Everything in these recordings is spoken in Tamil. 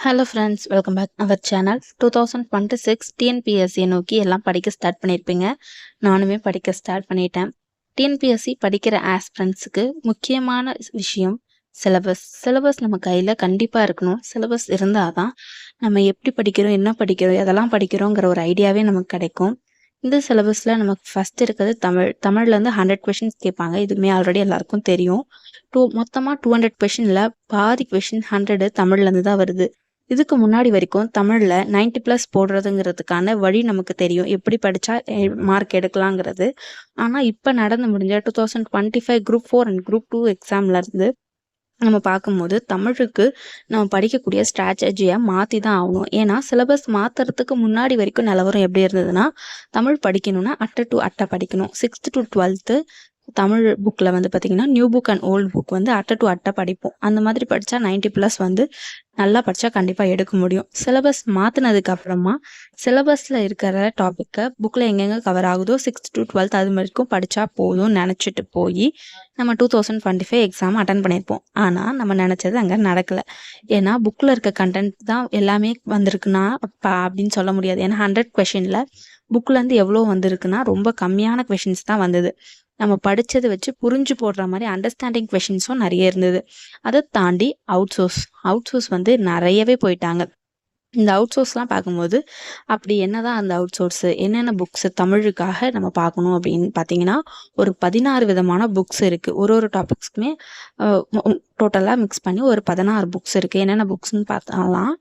Hello friends, welcome back our channel. 2026 டிஎன்பிஎஸ்சியை நோக்கி எல்லாம் படிக்க ஸ்டார்ட் பண்ணியிருப்பீங்க. நானுமே படிக்க ஸ்டார்ட் பண்ணிட்டேன். டிஎன்பிஎஸ்சி படிக்கிற ஆஸ்பிரண்ட்ஸுக்கு முக்கியமான விஷயம் சிலபஸ் நம்ம கையில் கண்டிப்பாக இருக்கணும். சிலபஸ் இருந்தால் தான் நம்ம எப்படி படிக்கிறோம், என்ன படிக்கிறோம், எதெல்லாம் படிக்கிறோங்கிற ஒரு ஐடியாவே நமக்கு கிடைக்கும். இந்த சிலபஸில் நமக்கு ஃபஸ்ட் இருக்கிறது தமிழ்லேருந்து 100 கொஷின்ஸ் கேட்பாங்க. இதுவுமே ஆல்ரெடி எல்லாருக்கும் தெரியும். மொத்தமாக 200 கொஷினில் பாதி கொஷின் 100 தமிழ்லேருந்து தான் வருது. இதுக்கு முன்னாடி வரைக்கும் தமிழில் 90+ போடுறதுங்கிறதுக்கான வழி நமக்கு தெரியும், எப்படி படித்தா மார்க் எடுக்கலாங்கிறது. ஆனால் இப்போ நடந்து முடிஞ்ச 2025 குரூப் 4 அண்ட் குரூப் 2 எக்ஸாம்லேருந்து நம்ம பார்க்கும்போது தமிழுக்கு நம்ம படிக்கக்கூடிய ஸ்ட்ராட்டஜியை மாற்றி தான் ஆகணும். ஏன்னா சிலபஸ் மாற்றுறதுக்கு முன்னாடி வரைக்கும் நிலவரம் எப்படி இருந்ததுன்னா, தமிழ் படிக்கணும்னா அட்டை டு அட்டை படிக்கணும். 6th to 12th தமிழ் புக்கில் வந்து பார்த்திங்கன்னா new book and old book வந்து அட்டை டு அட்டை படிப்போம். அந்த மாதிரி படித்தா 90+ வந்து நல்லா படித்தா கண்டிப்பாக எடுக்க முடியும். சிலபஸ் மாற்றினதுக்கு அப்புறமா சிலபஸில் இருக்கிற டாப்பிக்கை புக்கில் எங்கெங்கே கவர் ஆகுதோ 6th to 12th அது வரைக்கும் படித்தா போதும் நினச்சிட்டு போய் நம்ம 2025 எக்ஸாம் அட்டன் பண்ணியிருப்போம். ஆனால் நம்ம நினச்சது அங்கே நடக்கலை. ஏன்னா புக்கில் இருக்க கண்டென்ட் தான் எல்லாமே வந்திருக்குன்னா அப்படின்னு சொல்ல முடியாது. ஏன்னா 100 கொஷினில் புக்கிலேருந்து எவ்வளோ வந்திருக்குன்னா ரொம்ப கம்மியான கொஷின்ஸ் தான் வந்தது. நம்ம படித்ததை வச்சு புரிஞ்சு போடுற மாதிரி அண்டர்ஸ்டாண்டிங் கொஷின்ஸும் நிறைய இருந்தது. அதை தாண்டி அவுட் சோர்ஸ் வந்து நிறையவே போயிட்டாங்க. இந்த அவுட் சோர்ஸ்லாம் பார்க்கும்போது அப்படி என்னதான் அந்த அவுட் சோர்ஸு என்னென்ன புக்ஸு தமிழுக்காக நம்ம பார்க்கணும் அப்படின்னு பார்த்தீங்கன்னா, ஒரு 16 விதமான புக்ஸ் இருக்குது. ஒரு டாபிக்ஸ்க்குமே டோட்டலாக மிக்ஸ் பண்ணி ஒரு 16 புக்ஸ் இருக்குது. என்னென்ன புக்ஸ்ன்னு பார்த்தாலாம்,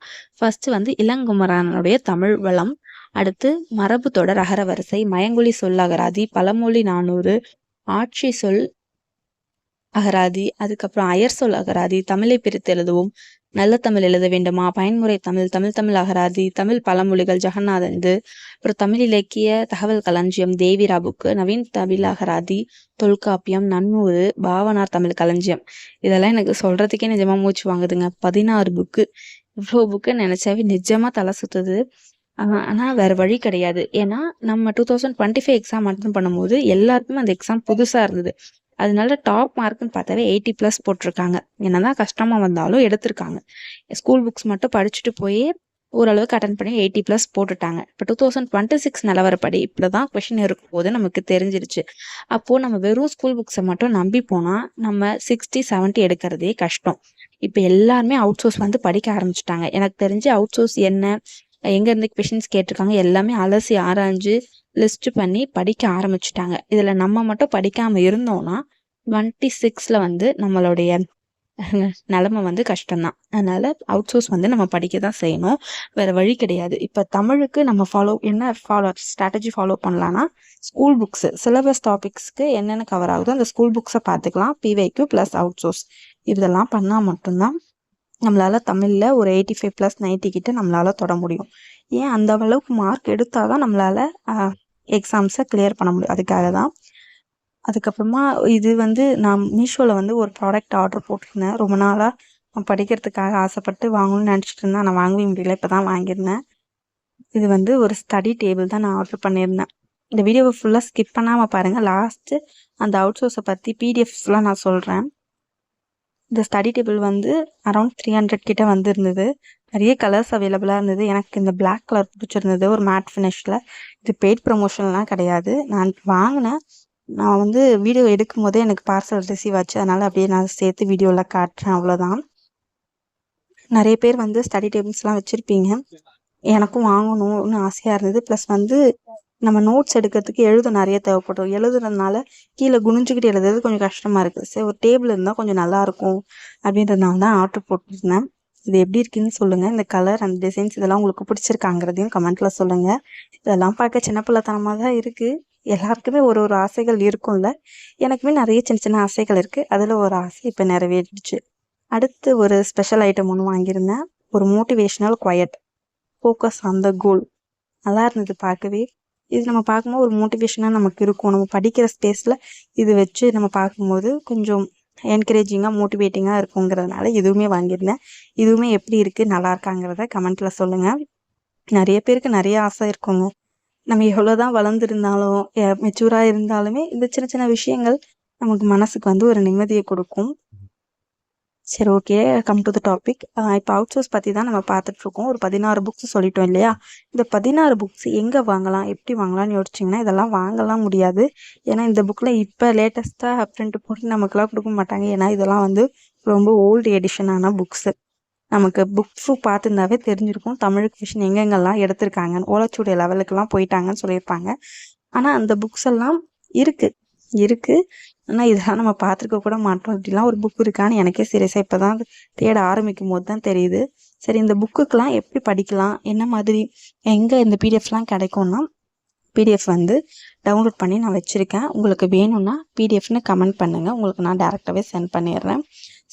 ஃபஸ்ட்டு வந்து இளங்குமரனுடைய தமிழ் வளம், அடுத்து மரபு தொடர் அகரவரிசை, மயங்கொலி சொல் அகராதி, பழமொழி 400, ஆட்சி சொல் அகராதி, அதுக்கப்புறம் அயர் சொல் அகராதி, தமிழை பிரித்து எழுதுவோம், நல்ல தமிழ் எழுத வேண்டுமா, பயன்முறை தமிழ் அகராதி, தமிழ் பழமொழிகள் ஜெகநாதந்து, அப்புறம் தமிழ் இலக்கிய தகவல் களஞ்சியம் தேவிரா புக்கு, நவீன் தமிழ் அகராதி, தொல்காப்பியம், நன்னூறு, பாவனார் தமிழ் களஞ்சியம். இதெல்லாம் எனக்கு சொல்கிறதுக்கே நிஜமாக மூச்சு வாங்குதுங்க. 16 புக்கு. இவ்வளோ புக்கு நினச்சாவே நிஜமாக தலை சுற்றுது. ஆனால் வேறு வழி கிடையாது. ஏன்னா நம்ம 2025 எக்ஸாம் அட்டன் பண்ணும்போது எல்லாருக்குமே அந்த எக்ஸாம் புதுசாக இருந்தது. அதனால டாப் மார்க்குன்னு பார்த்தாவே 80+ போட்டிருக்காங்க. என்னதான் கஷ்டமாக வந்தாலும் எடுத்திருக்காங்க. ஸ்கூல் புக்ஸ் மட்டும் படிச்சுட்டு போய் ஓரளவுக்கு அட்டன் பண்ணி 80+ போட்டுட்டாங்க. இப்போ 2026 நிலவரப்படி இப்படி தான் கொஷின் இருக்கும் போது நமக்கு தெரிஞ்சிருச்சு. அப்போது நம்ம வெறும் ஸ்கூல் புக்ஸை மட்டும் நம்பி போனால் நம்ம 60, 70 எடுக்கிறதே கஷ்டம். இப்போ எல்லாருமே அவுட் சோர்ஸ் வந்து படிக்க ஆரம்பிச்சிட்டாங்க. எனக்கு தெரிஞ்சு அவுட் சோர்ஸ் என்ன, எங்கேருந்து கொஷின்ஸ் கேட்டிருக்காங்க எல்லாமே அலசி ஆராய்ஞ்சு லிஸ்ட் பண்ணி படிக்க ஆரம்பிச்சிட்டாங்க. இதில் நம்ம மட்டும் படிக்காமல் இருந்தோம்னா 26ல் வந்து நம்மளுடைய நிலமை வந்து கஷ்டம்தான். அதனால் அவுட் சோர்ஸ் வந்து நம்ம படிக்க தான் செய்யணும், வேறு வழி கிடையாது. இப்போ தமிழுக்கு நம்ம ஸ்ட்ராட்டஜி ஃபாலோ பண்ணலான்னா, ஸ்கூல் புக்ஸு சிலபஸ் டாபிக்ஸ்க்கு என்னென்ன கவர் ஆகுதோ அந்த ஸ்கூல் புக்ஸை பார்த்துக்கலாம். பிவைக்யூ ப்ளஸ் அவுட் சோர்ஸ் இதெல்லாம் பண்ணால் மட்டும்தான் நம்மளால் தமிழில் ஒரு 85+ 90 கிட்ட நம்மளால் தொட முடியும். ஏன் அந்த அளவுக்கு மார்க் எடுத்தால் தான் நம்மளால் எக்ஸாம்ஸை கிளியர் பண்ண முடியும். அதுக்காக தான். அதுக்கப்புறமா இது வந்து நான் மீஷோவில் வந்து ஒரு ப்ராடக்ட் ஆர்டர் போட்டிருந்தேன். ரொம்ப நாளாக நான் படிக்கிறதுக்காக ஆசைப்பட்டு வாங்கணும்னு நினச்சிட்டு இருந்தேன். நான் வாங்கவே முடியல, இப்போ தான் வாங்கியிருந்தேன். இது வந்து ஒரு ஸ்டடி டேபிள் தான் நான் ஆர்டர் பண்ணியிருந்தேன். இந்த வீடியோவை ஃபுல்லாக ஸ்கிப் பண்ணாமல் பாருங்கள். லாஸ்ட்டு அந்த அவுட் சோர்ஸை பற்றி பிடிஎஃப்ஸ்லாம் நான் சொல்கிறேன். இந்த ஸ்டடி டேபிள் வந்து அரௌண்ட் 300 கிட்ட வந்துருந்தது. நிறைய கலர்ஸ் அவைலபிளாக இருந்தது. எனக்கு இந்த பிளாக் கலர் பிடிச்சிருந்தது, ஒரு மேட் ஃபினிஷில். இது பெய்ட் ப்ரமோஷன்லாம் கிடையாது. நான் வாங்கினேன். நான் வந்து வீடியோ எடுக்கும் போதே எனக்கு பார்சல் ரிசீவ் ஆச்சு. அதனால் அப்படியே நான் சேர்த்து வீடியோவில் காட்டுறேன், அவ்வளோதான். நிறைய பேர் வந்து ஸ்டடி டேபிள்ஸ்லாம் வச்சுருப்பீங்க. எனக்கும் வாங்கணும்னு ஆசையாக இருந்தது. ப்ளஸ் வந்து நம்ம நோட்ஸ் எடுக்கிறதுக்கு நிறைய தேவைப்படும். எழுதுறதுனால கீழே குனிஞ்சுக்கிட்டு எழுதுறது கொஞ்சம் கஷ்டமாக இருக்குது. சரி, ஒரு டேபிள் இருந்தால் கொஞ்சம் நல்லாயிருக்கும் அப்படின்றதுனால தான் ஆர்டர் போட்டிருந்தேன். இது எப்படி இருக்குன்னு சொல்லுங்கள். இந்த கலர் அந்த டிசைன்ஸ் இதெல்லாம் உங்களுக்கு பிடிச்சிருக்காங்கிறதையும் கமெண்ட்டில் சொல்லுங்கள். இதெல்லாம் பார்க்க சின்ன பிள்ளைத்தனமாக தான் இருக்குது. எல்லாருக்குமே ஒரு ஆசைகள் இருக்கும்ல. எனக்குமே நிறைய சின்ன சின்ன ஆசைகள் இருக்குது. அதில் ஒரு ஆசை இப்போ நிறைவேறிடுச்சு. அடுத்து ஒரு ஸ்பெஷல் ஐட்டம் ஒன்று வாங்கியிருந்தேன். ஒரு motivational guide, focus on the goal. நல்லா இருந்தது பார்க்கவே. இது நம்ம பார்க்கும்போது ஒரு மோட்டிவேஷனாக நமக்கு இருக்கும். நம்ம படிக்கிற ஸ்பேஸில் இது வச்சு நம்ம பார்க்கும்போது கொஞ்சம் என்கரேஜிங்காக மோட்டிவேட்டிங்காக இருக்குங்கிறதுனால இதுவுமே வாங்கியிருந்தேன். இதுவுமே எப்படி இருக்குது, நல்லா இருக்காங்கிறத கமெண்ட்டில் சொல்லுங்கள். நிறைய பேருக்கு நிறைய ஆசை இருக்குங்க. நம்ம எவ்வளோ தான் வளர்ந்துருந்தாலும் மெச்சூராக இருந்தாலுமே இந்த சின்ன சின்ன விஷயங்கள் நமக்கு மனசுக்கு வந்து ஒரு நிம்மதியை கொடுக்கும். சரி, okay. Come to the topic. இப்போ அவுட் சோர்ஸ் பற்றி தான் நம்ம பார்த்துட்ருக்கோம். ஒரு 16 புக்ஸ் சொல்லிட்டோம் இல்லையா? இந்த 16 புக்ஸ் எங்கே வாங்கலாம், எப்படி வாங்கலாம்னு யோசிச்சிங்கன்னா, இதெல்லாம் வாங்கலாம் முடியாது. ஏன்னா இந்த புக்கில் இப்போ லேட்டஸ்ட்டாக பிரிண்ட் போட்டு நமக்குலாம் கொடுக்க மாட்டாங்க. ஏன்னா இதெல்லாம் வந்து ரொம்ப ஓல்டு எடிஷனான புக்ஸு. நமக்கு புக்ஸு பார்த்துருந்தாவே தெரிஞ்சிருக்கும் தமிழுக்கு விஷயம் எங்கெங்கெல்லாம் எடுத்திருக்காங்கன்னு. ஓலைச்சுவடி லெவலுக்கெல்லாம் போயிட்டாங்கன்னு சொல்லியிருப்பாங்க. ஆனால் அந்த புக்ஸ் எல்லாம் இருக்குது. ஆனால் இதெல்லாம் நம்ம பார்த்துருக்க கூட மாட்டோம். இப்படிலாம் ஒரு புக் இருக்கான்னு எனக்கே சீரியஸாக இப்போ தான் தேட ஆரம்பிக்கும் போது தான் தெரியுது. சரி, இந்த புக்குக்கெலாம் எப்படி படிக்கலாம், என்ன மாதிரி, எங்கே இந்த பிடிஎஃப்லாம் கிடைக்கும்னா, பிடிஎஃப் வந்து டவுன்லோட் பண்ணி நான் வச்சுருக்கேன். உங்களுக்கு வேணும்னா பிடிஎஃப்னு கமெண்ட் பண்ணுங்கள், உங்களுக்கு நான் டேரெக்டாகவே சென்ட் பண்ணிடுறேன்.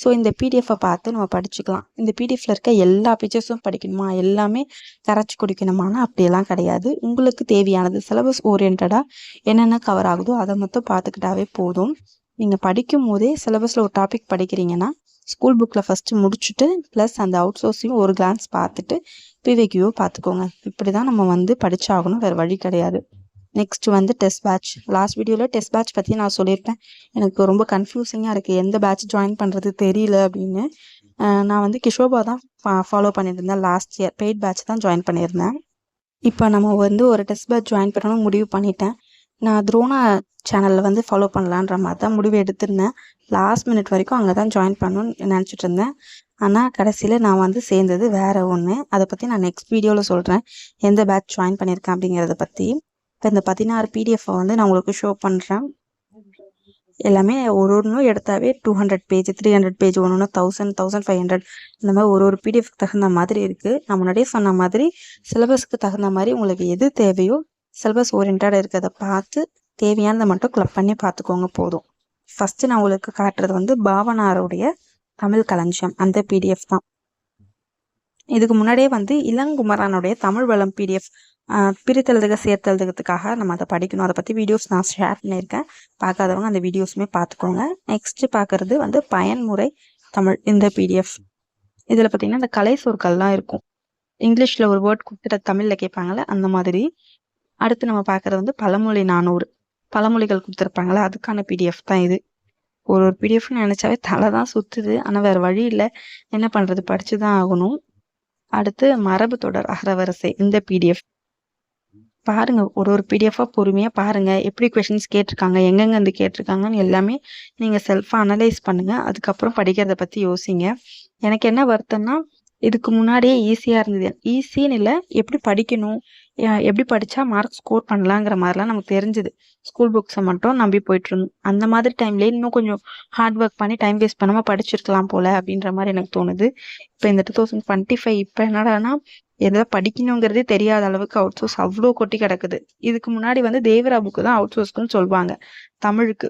ஸோ இந்த பிடிஎஃப்பை பார்த்து நம்ம படிச்சுக்கலாம். இந்த பிடிஎஃப்பில் இருக்க எல்லா பிக்சர்ஸும் படிக்கணுமா, எல்லாமே கரைச்சி குடிக்கணுமானா அப்படியெல்லாம் கிடையாது. உங்களுக்கு தேவையானது சிலபஸ் ஓரியன்டாக என்னென்ன கவர் ஆகுதோ அதை மட்டும் பார்த்துக்கிட்டாவே போதும். நீங்கள் படிக்கும் போதே சிலபஸில் ஒரு டாபிக் படிக்கிறீங்கன்னா ஸ்கூல் புக்கில் ஃபஸ்ட்டு முடிச்சுட்டு ப்ளஸ் அந்த அவுட் சோர்ஸையும் ஒரு கிளான்ஸ் பார்த்துட்டு பிவிக்யூவை பார்த்துக்கோங்க. இப்படி தான் நம்ம வந்து படித்தாகணும், வேறு வழி கிடையாது. நெக்ஸ்ட் வந்து டெஸ்ட் பேட்ச். லாஸ்ட் வீடியோவில் டெஸ்ட் பேட்ச் பற்றி நான் சொல்லியிருப்பேன். எனக்கு ரொம்ப கன்ஃபியூசிங்காக இருக்குது, எந்த பேட்ச் ஜாயின் பண்ணுறது தெரியல அப்படின்னு. நான் வந்து கிஷோபா தான் ஃபாலோ பண்ணியிருந்தேன். லாஸ்ட் இயர் பெய்ட் பேட்ச் தான் ஜாயின் பண்ணியிருந்தேன். இப்போ நம்ம வந்து ஒரு டெஸ்ட் பேட்ச் ஜாயின் பண்ணணும்னு முடிவு பண்ணிட்டேன். நான் துரோணா சேனலில் வந்து ஃபாலோ பண்ணலான்ற மாதிரி தான் முடிவு எடுத்திருந்தேன். லாஸ்ட் மினிட் வரைக்கும் அங்கே தான் ஜாயின் பண்ணணும்னு நினச்சிட்டு இருந்தேன். ஆனால் கடைசியில் நான் வந்து சேர்ந்தது வேறு ஒன்று. அதை பற்றி நான் நெக்ஸ்ட் வீடியோவில் சொல்கிறேன், எந்த பேட்ச் ஜாயின் பண்ணியிருக்கேன் அப்படிங்கிறத பற்றி. இப்போ இந்த 16 பிடிஎஃப்பை வந்து நான் உங்களுக்கு ஷோ பண்ணுறேன். எல்லாமே ஒன்றும் எடுத்தாவே 200 பேஜ், 300 பேஜ், ஒன்று 1000, 1500 இந்த மாதிரி ஒரு பிடிஎஃப்க்கு தகுந்த மாதிரி இருக்குது. நான் முன்னாடியே சொன்ன மாதிரி சிலபஸ்க்கு தகுந்த மாதிரி உங்களுக்கு எது தேவையோ சிலபஸ் ஓரியன்டாக இருக்கிறத பார்த்து தேவையானதை மட்டும் கிளப் பண்ணி பார்த்துக்கோங்க போதும். ஃபஸ்ட்டு நான் உங்களுக்கு காட்டுறது வந்து பாவனாருடைய தமிழ் களஞ்சியம், அந்த பிடிஎஃப் தான். இதுக்கு முன்னாடியே வந்து இளங்குமரனுடைய தமிழ் வளம் பிடிஎஃப் பிரித்தெழுதுக சேர்த்தெழுதுகிறதுக்காக நம்ம அதை படிக்கணும். அதை பற்றி வீடியோஸ் நான் ஷேர் பண்ணியிருக்கேன். பார்க்காதவங்க அந்த வீடியோஸுமே பார்த்துக்கோங்க. நெக்ஸ்ட்டு பார்க்குறது வந்து பயன்முறை தமிழ், இந்த பிடிஎஃப். இதில் பார்த்திங்கன்னா இந்த கலை சொற்கள்லாம் இருக்கும். இங்கிலீஷில் ஒரு வேர்ட் கொடுத்துட்டு தமிழில் கேட்பாங்களே அந்த மாதிரி. அடுத்து நம்ம பார்க்குறது வந்து பழமொழி 400 பழமொழிகள் கொடுத்துருப்பாங்களே அதுக்கான பிடிஎஃப் தான் இது. ஒரு பிடிஎஃப்னு நினச்சாவே தலை தான் சுற்றுது. ஆனால் வேறு வழி இல்லை, என்ன பண்ணுறது, படித்து தான் ஆகணும். அடுத்து மரபு தொடர் அகரவரிசை, இந்த பிடிஎஃப் பாருங்கள். ஒரு பிடிஎஃபாக பொறுமையாக பாருங்கள், எப்படி கொஷின்ஸ் கேட்டிருக்காங்க, எங்கெங்கே வந்து கேட்டிருக்காங்கன்னு எல்லாமே நீங்கள் செல்ஃபாக அனலைஸ் பண்ணுங்கள். அதுக்கப்புறம் படிக்கிறத பற்றி யோசிங்க. எனக்கு என்ன வருத்தம்னா, இதுக்கு முன்னாடியே ஈஸியாக இருந்தது. ஈஸின்னு இல்லை, எப்படி படிக்கணும், எப்படி படித்தா மார்க் ஸ்கோர் பண்ணலாங்கிற மாதிரிலாம் நமக்கு தெரிஞ்சுது. ஸ்கூல் புக்ஸை மட்டும் நம்பி போயிட்டுருந்தோம். அந்த மாதிரி டைம்லேயே இன்னும் கொஞ்சம் ஹார்ட் ஒர்க் பண்ணி டைம் வேஸ்ட் பண்ணாமல் படிச்சிருக்கலாம் போல் அப்படின்ற மாதிரி எனக்கு தோணுது. இப்போ இந்த 2025 இப்போ என்னடானா எதாவது படிக்கணுங்கிறதே தெரியாத அளவுக்கு அவுட் சோர்ஸ் அவ்வளோ கொட்டி கிடக்குது. இதுக்கு முன்னாடி வந்து தேவரா புக்கு தான் அவுட் சோர்ஸ்க்குன்னு சொல்லுவாங்க தமிழுக்கு.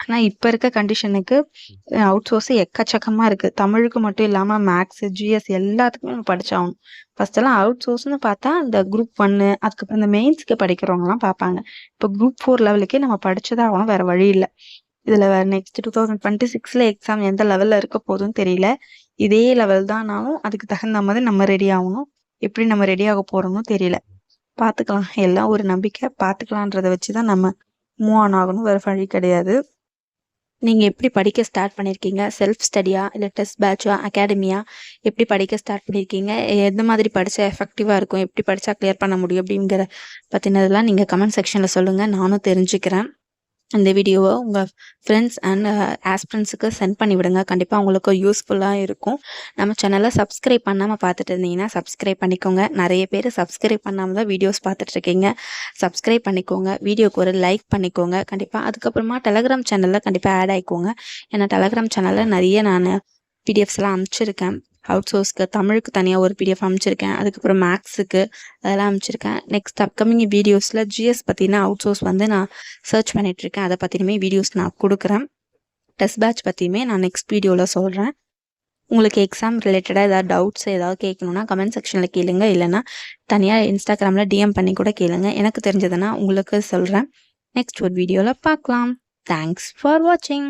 ஆனால் இப்போ இருக்க கண்டிஷனுக்கு அவுட் சோர்ஸு எக்கச்சக்கமாக இருக்குது. தமிழுக்கு மட்டும் இல்லாமல் மேக்ஸு, ஜிஎஸ் எல்லாத்துக்குமே நம்ம படித்தாகணும். ஃபஸ்ட்டெல்லாம் அவுட் சோர்ஸ்னு பார்த்தா இந்த குரூப் 1, அதுக்கப்புறம் இந்த மெயின்ஸ்க்கு படிக்கிறவங்கலாம் பார்ப்பாங்க. இப்போ குரூப் 4 லெவலுக்கே நம்ம படிச்சதான் ஆகணும், வேறு வழி இல்லை. இதில் நெக்ஸ்ட் 2026 எக்ஸாம் எந்த லெவலில் இருக்க போதுன்னு தெரியல. இதே லெவல் தான்னாலும் அதுக்கு தகுந்த மாதிரி நம்ம ரெடி ஆகணும். எப்படி நம்ம ரெடி ஆக போகிறோம்னு தெரியல, பார்த்துக்கலாம். எல்லாம் ஒரு நம்பிக்கை, பார்த்துக்கலான்றதை வச்சு தான் நம்ம மூவ் ஆன் ஆகணும், வேறு வழி கிடையாது. நீங்கள் எப்படி படிக்க ஸ்டார்ட் பண்ணியிருக்கீங்க, செல்ஃப் ஸ்டடியா இல்லை டெஸ்ட் பேட்சா, அகாடமியா, எப்படி படிக்க ஸ்டார்ட் பண்ணியிருக்கீங்க, எந்த மாதிரி படித்தா எஃபெக்டிவாக இருக்கும், எப்படி படித்தா கிளியர் பண்ண முடியும் அப்படிங்கிற பற்றினதெல்லாம் நீங்கள் கமெண்ட் செக்ஷனில் சொல்லுங்கள், நானும் தெரிஞ்சுக்கிறேன். இந்த வீடியோவை உங்கள் ஃப்ரெண்ட்ஸ் அண்ட் ஆஸ்பிரண்ட்ஸுக்கு சென்ட் பண்ணி விடுங்க, கண்டிப்பாக அவங்களுக்கு யூஸ்ஃபுல்லாக இருக்கும். நம்ம சேனலை சப்ஸ்கிரைப் பண்ணாமல் பார்த்துட்டு இருந்தீங்கன்னா சப்ஸ்கிரைப் பண்ணிக்கோங்க. நிறைய பேர் சப்ஸ்கிரைப் பண்ணாமல் தான் வீடியோஸ் பார்த்துட்ருக்கீங்க, சப்ஸ்கிரைப் பண்ணிக்கோங்க. வீடியோக்கு ஒரு லைக் பண்ணிக்கோங்க கண்டிப்பாக. அதுக்கப்புறமா டெலகிராம் சேனலில் கண்டிப்பாக ஆட் ஆகிக்கோங்க. ஏன்னா டெலகிராம் சேனலில் நிறைய நான் பிடிஎஃப்ஸ்லாம் அனுப்பிச்சிருக்கேன். அவுட் சோர்ஸ்க்கு தமிழுக்கு தனியாக ஒரு பிடிஎஃப் அனுப்பிச்சிருக்கேன், அதுக்கப்புறம் மேக்ஸுக்கு அதெல்லாம் அனுப்பிச்சிருக்கேன். நெக்ஸ்ட் அப்கமிங் வீடியோஸில் ஜிஎஸ் பற்றினா அவுட் சோர்ஸ் வந்து நான் சர்ச் பண்ணிகிட்ருக்கேன், அதை பற்றியுமே வீடியோஸ் நான் கொடுக்குறேன். டெஸ்ட் பேட்ச் பற்றியுமே நான் நெக்ஸ்ட் வீடியோவில் சொல்கிறேன். உங்களுக்கு எக்ஸாம் ரிலேட்டடாக ஏதாவது டவுட்ஸ் ஏதாவது கேட்கணுன்னா கமெண்ட் செக்ஷனில் கேளுங்க, இல்லைனா தனியாக இன்ஸ்டாகிராமில் டிஎம் பண்ணி கூட கேளுங்க. எனக்கு தெரிஞ்சதுன்னா உங்களுக்கு சொல்கிறேன். நெக்ஸ்ட் ஒரு வீடியோவில் பார்க்கலாம். தேங்க்ஸ் ஃபார் வாட்சிங்.